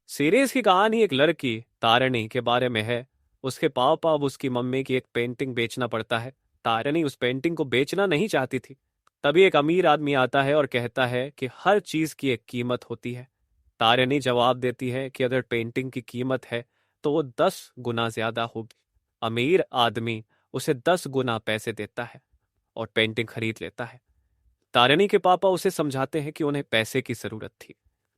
Series की कहानी एक लड़की तारिणी के बारे में है। उसके पापा अब उसकी मम्मी की एक पेंटिंग बेचना पड़ता है। तारिणी उस पेंटिंग को बेचना नहीं चाहती थी। तभी एक अमीर आदमी आता है और कहता है कि हर चीज की एक कीमत होती है। तारिणी जवाब देती है कि अगर पेंटिंग की कीमत है तो वो 10 गुना ज्यादा होगी। अमीर आदमी उसे 10 गुना पैसे देता है और पेंटिंग खरीद लेता है। तारिणी के पापा उसे समझाते हैं कि उन्हें पैसे की जरूरत थी,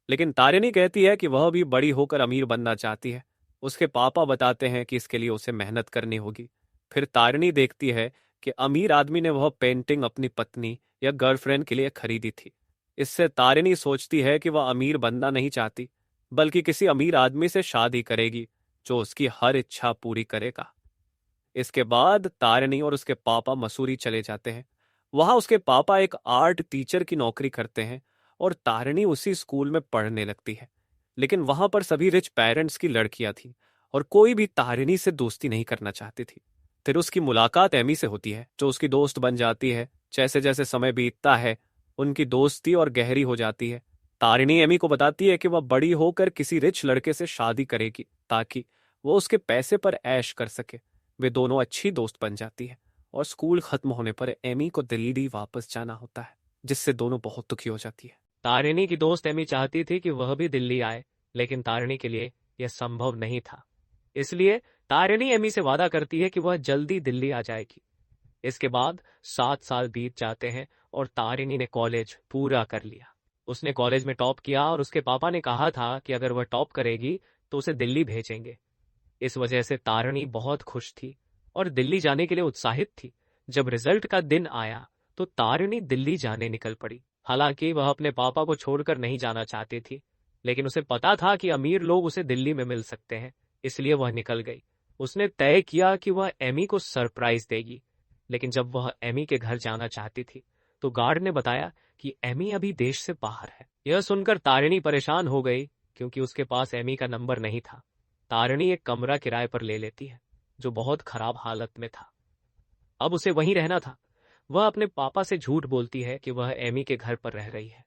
लेकिन तारिणी कहती है कि वह भी बड़ी होकर अमीर बनना चाहती है। उसके पापा बताते हैं कि इसके लिए उसे मेहनत करनी होगी। फिर तारिणी देखती है कि अमीर आदमी ने वह पेंटिंग अपनी पत्नी या गर्लफ्रेंड के लिए खरीदी थी। इससे तारिणी सोचती है कि वह अमीर बनना नहीं चाहती, बल्कि किसी अमीर आदमी से शादी करेगी जो उसकी हर इच्छा पूरी करेगा। इसके बाद तारिणी और उसके पापा मसूरी चले जाते हैं। वहां उसके पापा एक आर्ट टीचर की नौकरी करते हैं और तारिणी उसी स्कूल में पढ़ने लगती है। लेकिन वहां पर सभी रिच पेरेंट्स की लड़कियां थी और कोई भी तारिणी से दोस्ती नहीं करना चाहती थी। फिर उसकी मुलाकात एमी से होती है, जो उसकी दोस्त बन जाती है। जैसे जैसे समय बीतता है, उनकी दोस्ती और गहरी हो जाती है। तारिणी एमी को बताती है कि वह बड़ी होकर किसी रिच लड़के से शादी करेगी ताकि वो उसके पैसे पर ऐश कर सके। वे दोनों अच्छी दोस्त बन जाती है और स्कूल खत्म होने पर एमी को दिल्ली वापस जाना होता है, जिससे दोनों बहुत दुखी हो जाती है। तारिणी की दोस्त एमी चाहती थी कि वह भी दिल्ली आए, लेकिन तारिणी के लिए यह संभव नहीं था। इसलिए तारिणी एमी से वादा करती है कि वह जल्दी दिल्ली आ जाएगी। इसके बाद 7 साल बीत जाते हैं और तारिणी ने कॉलेज पूरा कर लिया। उसने कॉलेज में टॉप किया और उसके पापा ने कहा था कि अगर वह टॉप करेगी तो उसे दिल्ली भेजेंगे। इस वजह से तारिणी बहुत खुश थी और दिल्ली जाने के लिए उत्साहित थी। जब रिजल्ट का दिन आया तो तारिणी दिल्ली जाने निकल पड़ी। हालांकि वह अपने पापा को छोड़कर नहीं जाना चाहती थी, लेकिन उसे पता था कि अमीर लोग उसे दिल्ली में मिल सकते हैं, इसलिए वह निकल गई। उसने तय किया कि वह एमी को सरप्राइज देगी। लेकिन जब वह एमी के घर जाना चाहती थी तो गार्ड ने बताया कि एमी अभी देश से बाहर है। यह सुनकर तारिणी परेशान हो गई, क्योंकि उसके पास एमी का नंबर नहीं था। तारिणी एक कमरा किराए पर ले लेती है, जो बहुत खराब हालत में था। अब उसे वहीं रहना था। वह अपने पापा से झूठ बोलती है कि वह एमी के घर पर रह रही है।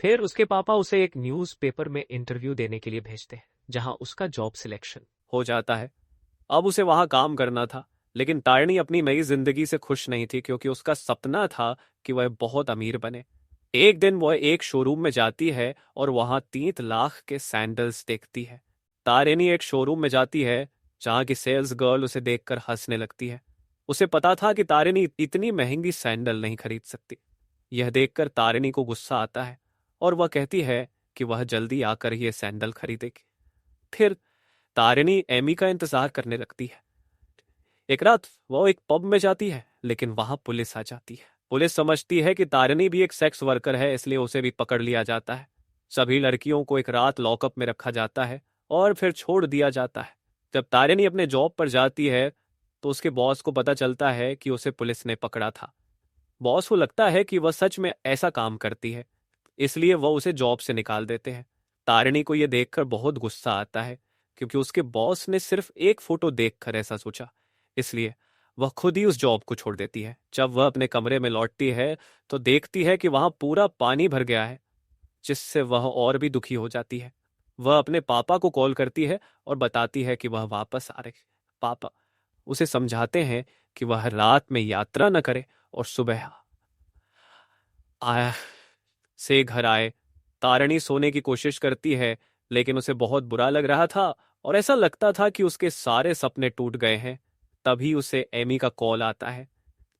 फिर उसके पापा उसे एक न्यूज़पेपर में इंटरव्यू देने के लिए भेजते हैं, जहां उसका जॉब सिलेक्शन हो जाता है। अब उसे वहां काम करना था, लेकिन तारिणी अपनी नई जिंदगी से खुश नहीं थी, क्योंकि उसका सपना था कि वह बहुत अमीर बने। एक दिन वह एक शोरूम में जाती है और वहां 3 लाख के सैंडल्स देखती है। तारिणी एक शोरूम में जाती है जहां की सेल्स गर्ल उसे देखकर हंसने लगती है। उसे पता था कि तारिणी इतनी महंगी सैंडल नहीं खरीद सकती। यह देखकर तारिणी को गुस्सा आता है और वह कहती है कि वह जल्दी आकर ये सैंडल खरीदेगी। फिर तारिणी एमी का इंतजार करने लगती है। एक रात वो एक पब में जाती है, लेकिन वहां पुलिस आ जाती है। पुलिस समझती है कि तारिणी भी एक सेक्स वर्कर है, इसलिए उसे भी पकड़ लिया जाता है। सभी लड़कियों को एक रात लॉकअप में रखा जाता है और फिर छोड़ दिया जाता है। जब तारिणी अपने जॉब पर जाती है तो उसके बॉस को पता चलता है कि उसे पुलिस ने पकड़ा था। बॉस को लगता है कि वह सच में ऐसा काम करती है, इसलिए वह उसे जॉब से निकाल देते हैं। तारिणी को यह देखकर बहुत गुस्सा आता है, क्योंकि उसके बॉस ने सिर्फ एक फोटो देखकर ऐसा सोचा। इसलिए वह खुद ही उस जॉब को छोड़ देती है। जब वह अपने कमरे में लौटती है तो देखती है कि वहां पूरा पानी भर गया है, जिससे वह और भी दुखी हो जाती है। वह अपने पापा को कॉल करती है और बताती है कि वह वापस आ रही। पापा उसे समझाते हैं कि वह रात में यात्रा न करे और सुबह आया से घर आए। तारिणी सोने की कोशिश करती है, लेकिन उसे बहुत बुरा लग रहा था और ऐसा लगता था कि उसके सारे सपने टूट गए हैं। तभी उसे एमी का कॉल आता है।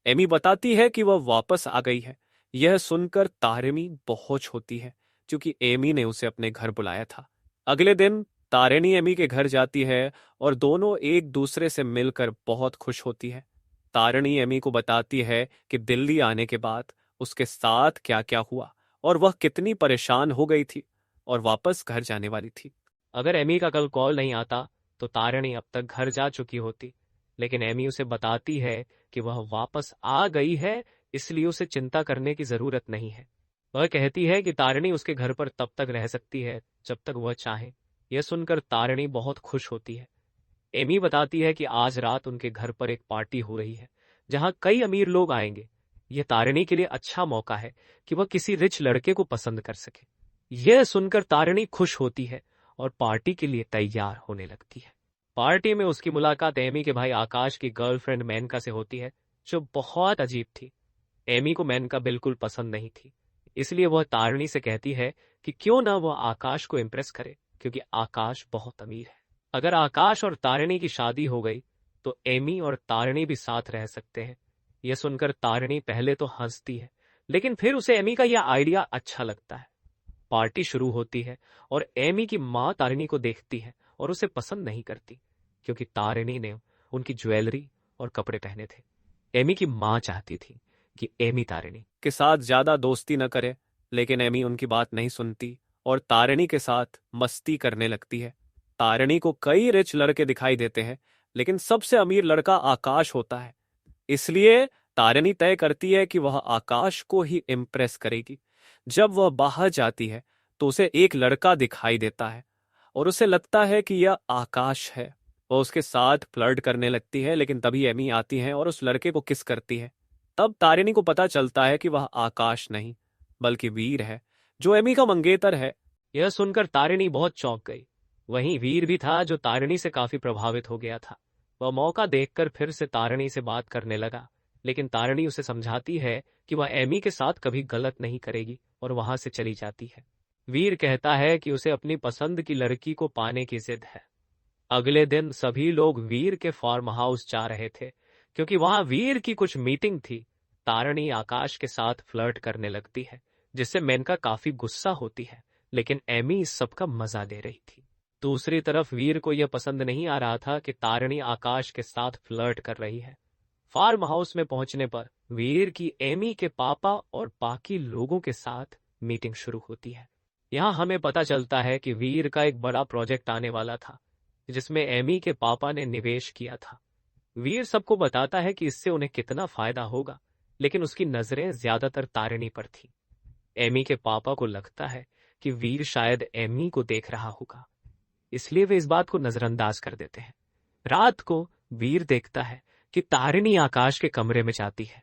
एमी बताती है कि वह वापस आ गई है। यह सुनकर तारिणी बहुत होती है, क्योंकि एमी ने उसे अपने घर बुलाया था। अगले दिन तारिणी एमी के घर जाती है और दोनों एक दूसरे से मिलकर बहुत खुश होती है। तारिणी एमी को बताती है कि दिल्ली आने के बाद उसके साथ क्या क्या हुआ और वह कितनी परेशान हो गई थी और वापस घर जाने वाली थी। अगर एमी का कल कॉल नहीं आता तो तारिणी अब तक घर जा चुकी होती, लेकिन एमी उसे बताती है कि वह वापस आ गई है, इसलिए उसे चिंता करने की जरूरत नहीं है। वह कहती है कि तारिणी उसके घर पर तब तक रह सकती है जब तक वह चाहे। यह सुनकर तारिणी बहुत खुश होती है। एमी बताती है कि आज रात उनके घर पर एक पार्टी हो रही है, जहां कई अमीर लोग आएंगे। यह तारिणी के लिए अच्छा मौका है कि वह किसी रिच लड़के को पसंद कर सके। यह सुनकर तारिणी खुश होती है और पार्टी के लिए तैयार होने लगती है। पार्टी में उसकी मुलाकात एमी के भाई आकाश की गर्लफ्रेंड मेनका से होती है, जो बहुत अजीब थी। एमी को मेनका बिल्कुल पसंद नहीं थी, इसलिए वह तारिणी से कहती है कि क्यों ना वह आकाश को इम्प्रेस करे, क्योंकि आकाश बहुत अमीर है। अगर आकाश और तारिणी की शादी हो गई तो एमी और तारिणी भी साथ रह सकते हैं। यह सुनकर तारिणी पहले तो हंसती है, लेकिन फिर उसे एमी का यह आइडिया अच्छा लगता है। पार्टी शुरू होती है और एमी की माँ तारिणी को देखती है और उसे पसंद नहीं करती, क्योंकि तारिणी ने उनकी ज्वेलरी और कपड़े पहने थे। एमी की माँ चाहती थी कि एमी तारिणी के साथ ज्यादा दोस्ती न करे, लेकिन एमी उनकी बात नहीं सुनती और तारिणी के साथ मस्ती करने लगती है। तारिणी को कई रिच लड़के दिखाई देते हैं, लेकिन सबसे अमीर लड़का आकाश होता है। इसलिए तारिणी तय करती है कि वह आकाश को ही इम्प्रेस करेगी। जब वह बाहर जाती है तो उसे एक लड़का दिखाई देता है और उसे लगता है कि यह आकाश है। वह उसके साथ फ्लर्ट करने लगती है, लेकिन तभी एमी आती है और उस लड़के को किस करती है। तब तारिणी को पता चलता है कि वह आकाश नहीं बल्कि वीर है, जो एमी का मंगेतर है। यह सुनकर तारिणी बहुत चौंक गई। वहीं वीर भी था, जो तारिणी से काफी प्रभावित हो गया था। वह मौका देखकर फिर से तारिणी से बात करने लगा, लेकिन तारिणी उसे समझाती है कि वह एमी के साथ कभी गलत नहीं करेगी और वहां से चली जाती है। वीर कहता है कि उसे अपनी पसंद की लड़की को पाने की जिद है। अगले दिन सभी लोग वीर के फार्म हाउस जा रहे थे, क्योंकि वहां वीर की कुछ मीटिंग थी। तारिणी आकाश के साथ फ्लर्ट करने लगती है, जिससे मेनका काफी गुस्सा होती है, लेकिन एमी इस सब का मजा ले रही थी। दूसरी तरफ वीर को यह पसंद नहीं आ रहा था कि तारिणी आकाश के साथ फ्लर्ट कर रही है। फार्म हाउस में पहुंचने पर वीर की एमी के पापा और बाकी लोगों के साथ मीटिंग शुरू होती है। यहाँ हमें पता चलता है कि वीर का एक बड़ा प्रोजेक्ट आने वाला था, जिसमें एमी के पापा ने निवेश किया था। वीर सबको बताता है कि इससे उन्हें कितना फायदा होगा, लेकिन उसकी नजरें ज्यादातर तारिणी पर थी। एमी के पापा को लगता है कि वीर शायद एमी को देख रहा होगा, इसलिए वे इस बात को नजरअंदाज कर देते हैं। रात को वीर देखता है कि तारिणी आकाश के कमरे में जाती है।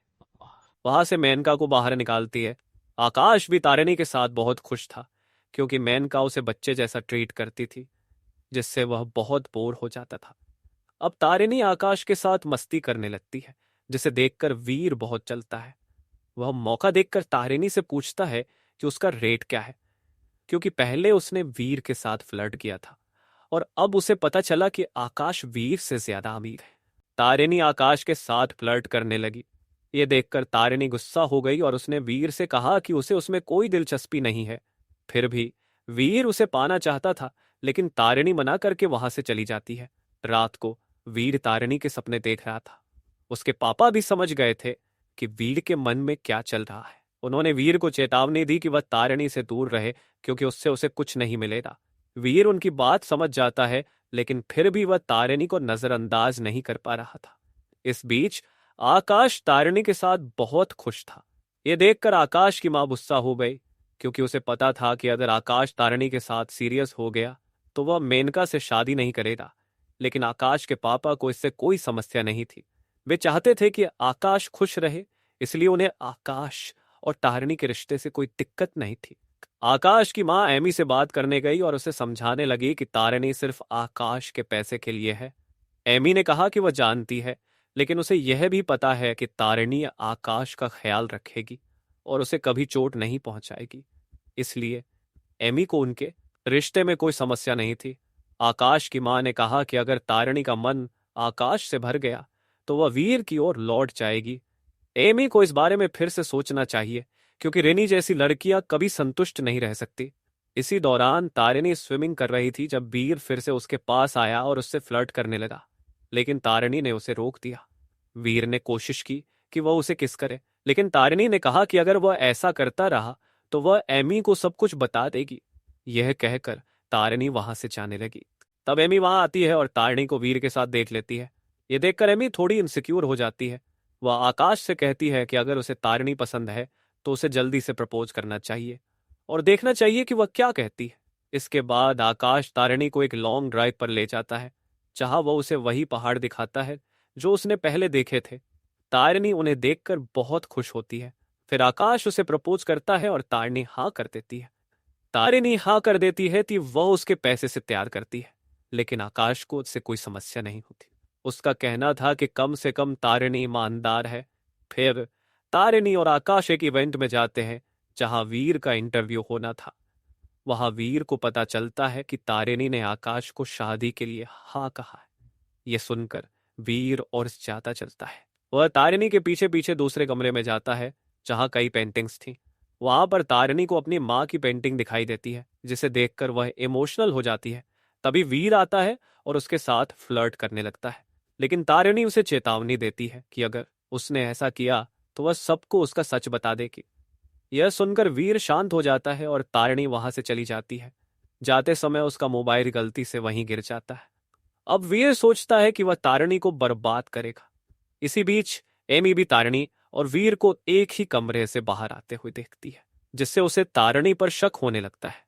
वहां से मेनका को बाहर निकालती है। आकाश भी तारिणी के साथ बहुत खुश था, क्योंकि मेनका उसे बच्चे जैसा ट्रीट करती थी, जिससे वह बहुत बोर हो जाता था। अब तारिणी आकाश के साथ मस्ती करने लगती है, जिसे देखकर वीर बहुत चलता है। वह मौका देखकर तारिणी से पूछता है कि उसका रेट क्या है, क्योंकि पहले उसने वीर के साथ फ्लर्ट किया था और अब उसे पता चला कि आकाश वीर से ज्यादा अमीर है। तारिणी आकाश के साथ फ्लर्ट करने लगी। ये देखकर तारिणी गुस्सा हो गई और उसने वीर से कहा कि उसे उसमें कोई दिलचस्पी नहीं है। फिर भी वीर उसे पाना चाहता था, लेकिन तारिणी मना करके वहां से चली जाती है। रात को वीर तारिणी के सपने देख रहा था। उसके पापा भी समझ गए थे कि वीर के मन में क्या चल रहा है। उन्होंने वीर को चेतावनी दी कि वह तारिणी से दूर रहे, क्योंकि उससे उसे कुछ नहीं मिलेगा। वीर उनकी बात समझ जाता है, लेकिन फिर भी वह तारिणी को नजरअंदाज नहीं कर पा रहा था। इस बीच आकाश तारिणी के साथ बहुत खुश था। यह देखकर आकाश की मां गुस्सा हो गई, क्योंकि उसे पता था कि अगर आकाश तारिणी के साथ सीरियस हो गया तो वह मेनका से शादी नहीं करेगा। लेकिन आकाश के पापा को इससे कोई समस्या नहीं थी। वे चाहते थे कि आकाश खुश रहे, इसलिए उन्हें आकाश और तारिणी के रिश्ते से कोई दिक्कत नहीं थी। आकाश की मां एमी से बात करने गई और उसे समझाने लगी कि तारिणी सिर्फ आकाश के पैसे के लिए है। एमी ने कहा कि वह जानती है, लेकिन उसे यह भी पता है कि तारिणी आकाश का ख्याल रखेगी और उसे कभी चोट नहीं पहुंचाएगी। इसलिए एमी को उनके रिश्ते में कोई समस्या नहीं थी। आकाश की मां ने कहा कि अगर तारिणी का मन आकाश से भर गया तो वह वीर की ओर लौट जाएगी। एमी को इस बारे में फिर से सोचना चाहिए, क्योंकि रेनी जैसी लड़कियां कभी संतुष्ट नहीं रह सकती। इसी दौरान तारिणी स्विमिंग कर रही थी जब वीर फिर से उसके पास आया और उससे फ्लर्ट करने लगा, लेकिन तारिणी ने उसे रोक दिया। वीर ने कोशिश की कि वह उसे किस करे, लेकिन तारिणी ने कहा कि अगर वह ऐसा करता रहा तो वह एमी को सब कुछ बता देगी। यह कहकर तारिणी वहां से जाने लगी। तब एमी वहां आती है और तारिणी को वीर के साथ देख लेती है। यह देखकर एमी थोड़ी इनसिक्योर हो जाती है। वह आकाश से कहती है कि अगर उसे तारिणी पसंद है तो उसे जल्दी से प्रपोज करना चाहिए और देखना चाहिए कि वह क्या कहती है। इसके बाद आकाश तारिणी को एक लॉन्ग ड्राइव पर ले जाता है, जहां वह उसे वही पहाड़ दिखाता है जो उसने पहले देखे थे। तारिणी उन्हें देखकर बहुत खुश होती है। फिर आकाश उसे प्रपोज करता है और तारिणी हाँ कर देती है। तारिणी हाँ कर देती है कि वह उसके पैसे से तैयार करती है, लेकिन आकाश को उससे कोई समस्या नहीं होती। उसका कहना था कि कम से कम तारिणी ईमानदार है। फिर तारिणी और आकाश एक इवेंट में जाते हैं जहां वीर का इंटरव्यू होना था। वहां वीर को पता चलता है कि तारिणी ने आकाश को शादी के लिए हाँ कहा है। यह सुनकर वीर और ज्यादा चलता है। वह तारिणी के पीछे पीछे दूसरे कमरे में जाता है जहां कई पेंटिंग्स थी। वहां पर तारिणी को अपनी माँ की पेंटिंग दिखाई देती है, जिसे देखकर वह इमोशनल हो जाती है। तभी वीर आता है और उसके साथ फ्लर्ट करने लगता है, लेकिन तारिणी उसे चेतावनी देती है कि अगर उसने ऐसा किया तो वह सबको उसका सच बता देगी। यह सुनकर वीर शांत हो जाता है और तारिणी वहां से चली जाती है। जाते समय उसका मोबाइल गलती से वहीं गिर जाता है। अब वीर सोचता है कि वह तारिणी को बर्बाद करेगा। इसी बीच एमी भी तारिणी और वीर को एक ही कमरे से बाहर आते हुए देखती है, जिससे उसे तारिणी पर शक होने लगता है।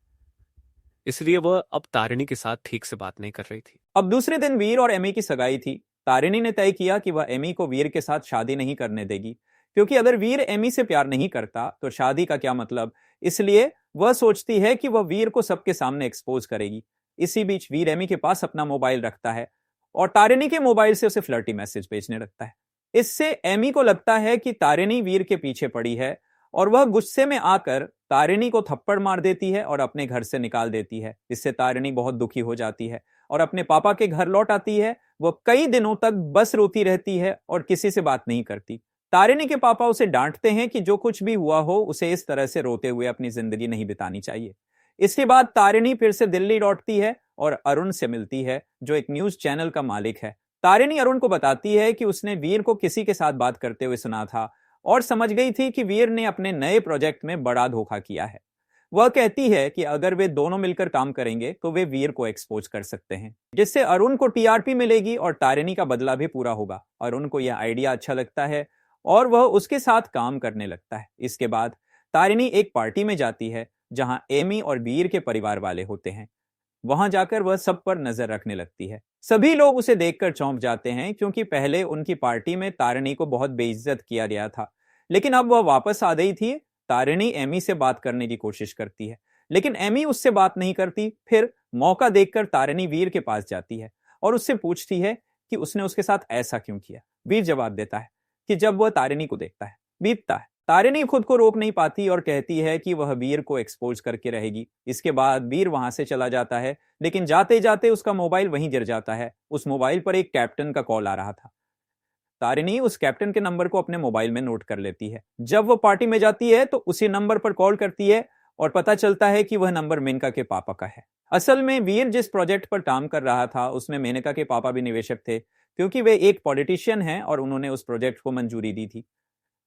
इसलिए वह अब तारिणी के साथ ठीक से बात नहीं कर रही थी। अब दूसरे दिन वीर और एमी की सगाई थी। तारिणी ने तय किया कि वह एमी को वीर के साथ शादी नहीं करने देगी, क्योंकि अगर वीर एमी से प्यार नहीं करता तो शादी का क्या मतलब। इसलिए वह सोचती है कि वह वीर को सबके सामने एक्सपोज करेगी। इसी बीच वीर एमी के पास अपना मोबाइल रखता है और तारिणी के मोबाइल से उसे फ्लर्टी मैसेज भेजने लगता है। इससे एमी को लगता है कि तारिणी वीर के पीछे पड़ी है और वह गुस्से में आकर तारिणी को थप्पड़ मार देती है और अपने घर से निकाल देती है। इससे तारिणी बहुत दुखी हो जाती है और अपने पापा के घर लौट आती है। वह कई दिनों तक बस रोती रहती है और किसी से बात नहीं करती। तारिणी के पापा उसे डांटते हैं कि जो कुछ भी हुआ हो उसे इस तरह से रोते हुए अपनी जिंदगी नहीं बितानी चाहिए। इसके बाद तारिणी फिर से दिल्ली लौटती है और अरुण से मिलती है, जो एक न्यूज चैनल का मालिक है। तारिणी अरुण को बताती है कि उसने वीर को किसी के साथ बात करते हुए सुना था और समझ गई थी कि वीर ने अपने नए प्रोजेक्ट में बड़ा धोखा किया है। वह कहती है कि अगर वे दोनों मिलकर काम करेंगे तो वे वीर को एक्सपोज कर सकते हैं, जिससे अरुण को टीआरपी मिलेगी और तारिणी का बदला भी पूरा होगा। अरुण को यह आइडिया अच्छा लगता है और वह उसके साथ काम करने लगता है। इसके बाद तारिणी एक पार्टी में जाती है जहां एमी और वीर के परिवार वाले होते हैं। वहां जाकर वह सब पर नजर रखने लगती है। सभी लोग उसे देखकर चौंक जाते हैं, क्योंकि पहले उनकी पार्टी में तारिणी को बहुत बेइज्जत किया गया था, लेकिन अब वह वापस आ गई थी। तारिणी एमी से बात करने की कोशिश करती है, लेकिन एमी उससे बात नहीं करती। फिर मौका देखकर तारिणी वीर के पास जाती है और उससे पूछती है कि उसने उसके साथ ऐसा क्यों किया। वीर जवाब देता है कि जब वह तारिणी को देखता है बीतता है। तारिणी खुद को रोक नहीं पाती और कहती है कि वह वीर को एक्सपोज करके रहेगी। इसके बाद वीर वहां से चला जाता है, लेकिन जाते जाते उसका मोबाइल वहीं गिर जाता है। उस मोबाइल पर एक कैप्टन का कॉल आ रहा था। तारिणी उस कैप्टन के नंबर को अपने मोबाइल में नोट कर लेती है। जब वह पार्टी में जाती है तो उसी नंबर पर कॉल करती है और पता चलता है कि वह नंबर मेनका के पापा का है। असल में वीर जिस प्रोजेक्ट पर काम कर रहा था उसमें मेनका के पापा भी निवेशक थे, क्योंकि वे एक पॉलिटिशियन हैं और उन्होंने उस प्रोजेक्ट को मंजूरी दी थी।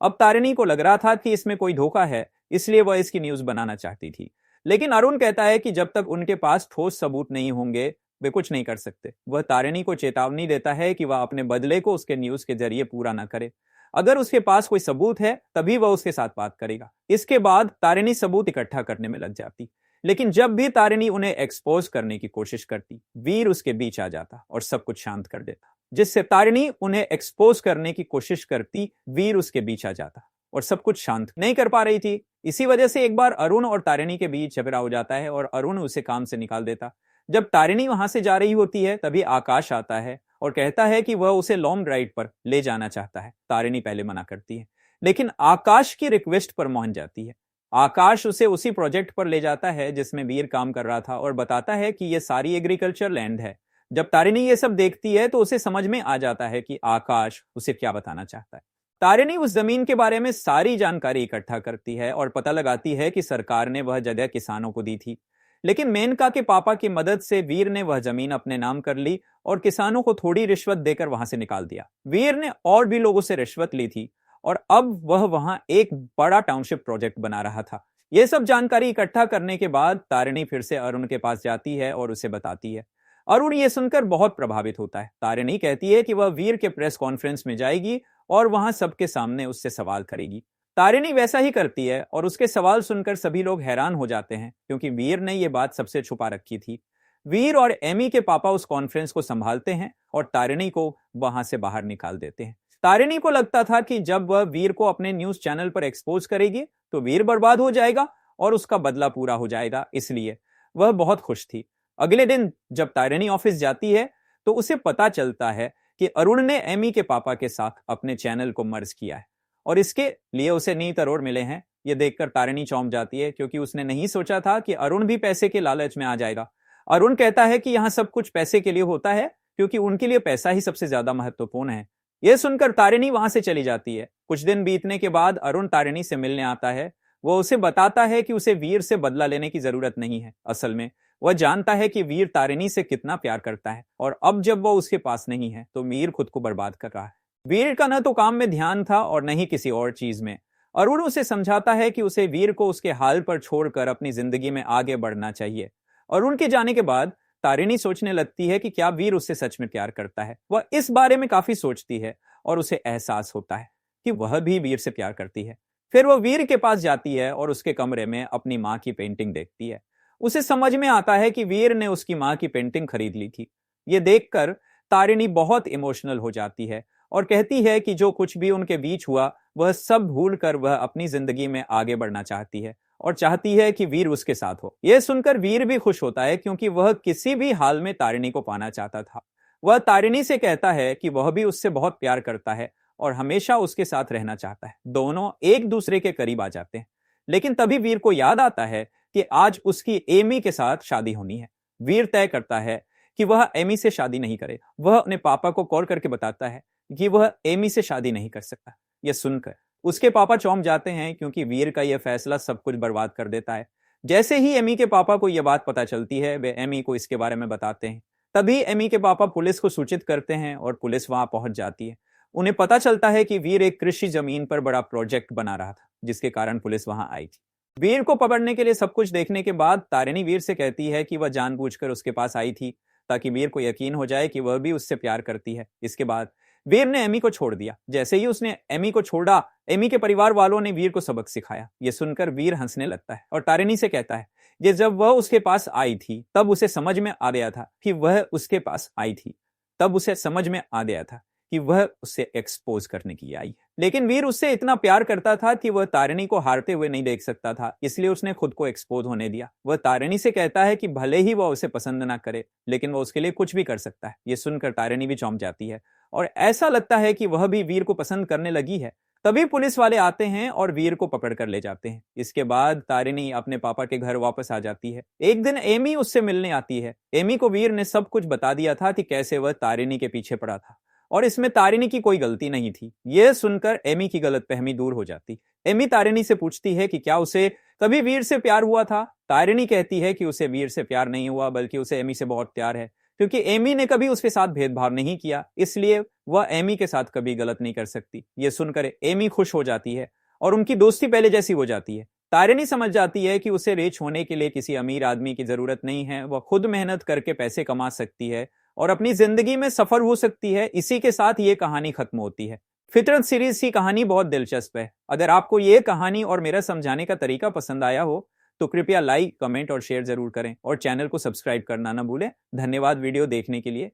अब तारिणी को लग रहा था कि इसमें कोई धोखा है, इसलिए वह इसकी न्यूज बनाना चाहती थी। लेकिन अरुण कहता है कि जब तक उनके पास ठोस सबूत नहीं होंगे वे कुछ नहीं कर सकते। वह तारिणी को चेतावनी देता है कि वह अपने बदले को उसके न्यूज के जरिए पूरा ना करे। अगर उसके पास कोई सबूत है तभी वह उसके साथ बात करेगा। इसके बाद तारिणी सबूत इकट्ठा करने में लग जाती, लेकिन जब भी तारिणी उन्हें एक्सपोज करने की कोशिश करती, वीर उसके बीच आ जाता और सब कुछ शांत कर देता। जिससे तारिणी उन्हें एक्सपोज करने की कोशिश करती, वीर उसके बीच आ जाता और सब कुछ शांत नहीं कर पा रही थी। इसी वजह से एक बार अरुण और तारिणी के बीच झगड़ा हो जाता है और अरुण उसे काम से निकाल देता। जब तारिणी वहां से जा रही होती है तभी आकाश आता है और कहता है कि वह उसे लॉन्ग राइड पर ले जाना चाहता है। तारिणी पहले मना करती है, लेकिन आकाश की रिक्वेस्ट पर मान जाती है। आकाश उसे उसी प्रोजेक्ट पर ले जाता है जिसमें वीर काम कर रहा था और बताता है कि यह सारी एग्रीकल्चर लैंड है। जब तारिणी ये सब देखती है तो उसे समझ में आ जाता है कि आकाश उसे क्या बताना चाहता है। तारिणी उस जमीन के बारे में सारी जानकारी इकट्ठा करती है और पता लगाती है कि सरकार ने वह जगह किसानों को दी थी, लेकिन मेनका के पापा की मदद से वीर ने वह जमीन अपने नाम कर ली और किसानों को थोड़ी रिश्वत देकर वहां से निकाल दिया। वीर ने और भी लोगों से रिश्वत ली थी और अब वह वहां एक बड़ा टाउनशिप प्रोजेक्ट बना रहा था। यह सब जानकारी इकट्ठा करने के बाद तारिणी फिर से अरुण के पास जाती है और उसे बताती है। अरुण ये सुनकर बहुत प्रभावित होता है। तारिणी कहती है कि वह वीर के प्रेस कॉन्फ्रेंस में जाएगी और वहां सबके सामने उससे सवाल करेगी। तारिणी वैसा ही करती है और उसके सवाल सुनकर सभी लोग हैरान हो जाते हैं, क्योंकि वीर ने यह बात सबसे छुपा रखी थी। वीर और एमी के पापा उस कॉन्फ्रेंस को संभालते हैं और तारिणी को वहां से बाहर निकाल देते हैं। तारिणी को लगता था कि जब वह वीर को अपने न्यूज चैनल पर एक्सपोज करेगी तो वीर बर्बाद हो जाएगा और उसका बदला पूरा हो जाएगा, इसलिए वह बहुत खुश थी। अगले दिन जब तारिणी ऑफिस जाती है तो उसे पता चलता है कि अरुण ने एमी के पापा के साथ अपने चैनल को मर्ज किया है और इसके लिए उसे 9 करोड़ मिले हैं। यह देखकर तारिणी चौंक जाती है क्योंकि उसने नहीं सोचा था कि अरुण भी पैसे के लालच में आ जाएगा। अरुण कहता है कि यहां सब कुछ पैसे के लिए होता है क्योंकि उनके लिए पैसा ही सबसे ज्यादा महत्वपूर्ण है। यह सुनकर तारिणी वहां से चली जाती है। कुछ दिन बीतने के बाद अरुण तारिणी से मिलने आता है। वो उसे बताता है कि उसे वीर से बदला लेने की जरूरत नहीं है। असल में वह जानता है कि वीर तारिणी से कितना प्यार करता है और अब जब वह उसके पास नहीं है तो वीर खुद को बर्बाद कर रहा है। वीर का न तो काम में ध्यान था और न ही किसी और चीज में। अरुण उसे समझाता है कि उसे वीर को उसके हाल पर छोड़कर अपनी जिंदगी में आगे बढ़ना चाहिए। अरुण के जाने के बाद तारिणी सोचने लगती है कि क्या वीर उससे सच में प्यार करता है। वह इस बारे में काफी सोचती है और उसे एहसास होता है कि वह भी वीर से प्यार करती है। फिर वह वीर के पास जाती है और उसके कमरे में अपनी माँ की पेंटिंग देखती है। उसे समझ में आता है कि वीर ने उसकी माँ की पेंटिंग खरीद ली थी। ये देखकर तारिणी बहुत इमोशनल हो जाती है और कहती है कि जो कुछ भी उनके बीच हुआ वह सब भूलकर वह अपनी जिंदगी में आगे बढ़ना चाहती है और चाहती है कि वीर उसके साथ हो। यह सुनकर वीर भी खुश होता है क्योंकि वह किसी भी हाल में तारिणी को पाना चाहता था। वह तारिणी से कहता है कि वह भी उससे बहुत प्यार करता है और हमेशा उसके साथ रहना चाहता है। दोनों एक दूसरे के करीब आ जाते हैं। लेकिन तभी वीर को याद आता है कि आज उसकी एमी के साथ शादी होनी है। वीर तय करता है कि वह एमी से शादी नहीं करे। वह अपने पापा को कॉल करके बताता है कि वह एमी से शादी नहीं कर सकता। यह सुनकर उसके पापा चौंक जाते हैं क्योंकि वीर का यह फैसला सब कुछ बर्बाद कर देता है। जैसे ही एमी के पापा को यह बात पता चलती है वे एमी को इसके बारे में बताते हैं। तभी एमी के पापा पुलिस को सूचित करते हैं और पुलिस वहां पहुंच जाती है। उन्हें पता चलता है कि वीर एक कृषि जमीन पर बड़ा प्रोजेक्ट बना रहा था जिसके कारण पुलिस वहां आई थी। वीर को पकड़ने के लिए सब कुछ देखने के बाद तारिणी वीर से कहती है कि वह जानबूझकर उसके पास आई थी ताकि वीर को यकीन हो जाए कि वह भी उससे प्यार करती है। इसके बाद वीर ने एमी को छोड़ दिया। जैसे ही उसने एमी को छोड़ा एमी के परिवार वालों ने वीर को सबक सिखाया। यह सुनकर वीर हंसने लगता है और तारिणी से कहता है कि जब वह उसके पास आई थी तब उसे समझ में आ गया था कि वह उसके पास आई थी तब उसे समझ में आ गया था कि वह उससे एक्सपोज करने के लिए आई है। लेकिन वीर उससे इतना प्यार करता था कि वह तारिणी को हारते हुए नहीं देख सकता था, इसलिए उसने खुद को एक्सपोज होने दिया। वह तारिणी से कहता है कि भले ही वह उसे पसंद ना करे लेकिन वह उसके लिए कुछ भी कर सकता है। यह सुनकर तारिणी भी चौंक जाती है और ऐसा लगता है कि वह भी वीर को पसंद करने लगी है। तभी पुलिस वाले आते हैं और वीर को पकड़ कर ले जाते हैं। इसके बाद तारिणी अपने पापा के घर वापस आ जाती है। एक दिन एमी उससे मिलने आती है। एमी को वीर ने सब कुछ बता दिया था कि कैसे वह तारिणी के पीछे पड़ा था और इसमें तारिणी की कोई गलती नहीं थी। यह सुनकर एमी की गलतफहमी दूर हो जाती। एमी तारिणी से पूछती है कि क्या उसे कभी वीर से प्यार हुआ था। तारिणी कहती है कि उसे वीर से प्यार नहीं हुआ बल्कि उसे एमी से बहुत प्यार है क्योंकि एमी ने कभी उसके साथ भेदभाव नहीं किया, इसलिए वह एमी के साथ कभी गलत नहीं कर सकती। यह सुनकर एमी खुश हो जाती है और उनकी दोस्ती पहले जैसी हो जाती है। तारिणी समझ जाती है कि उसे रिच होने के लिए किसी अमीर आदमी की जरूरत नहीं है। वह खुद मेहनत करके पैसे कमा सकती है और अपनी जिंदगी में सफल हो सकती है। इसी के साथ ये कहानी खत्म होती है। फितरत सीरीज की कहानी बहुत दिलचस्प है। अगर आपको ये कहानी और मेरा समझाने का तरीका पसंद आया हो तो कृपया लाइक, कमेंट और शेयर जरूर करें और चैनल को सब्सक्राइब करना ना भूलें। धन्यवाद वीडियो देखने के लिए।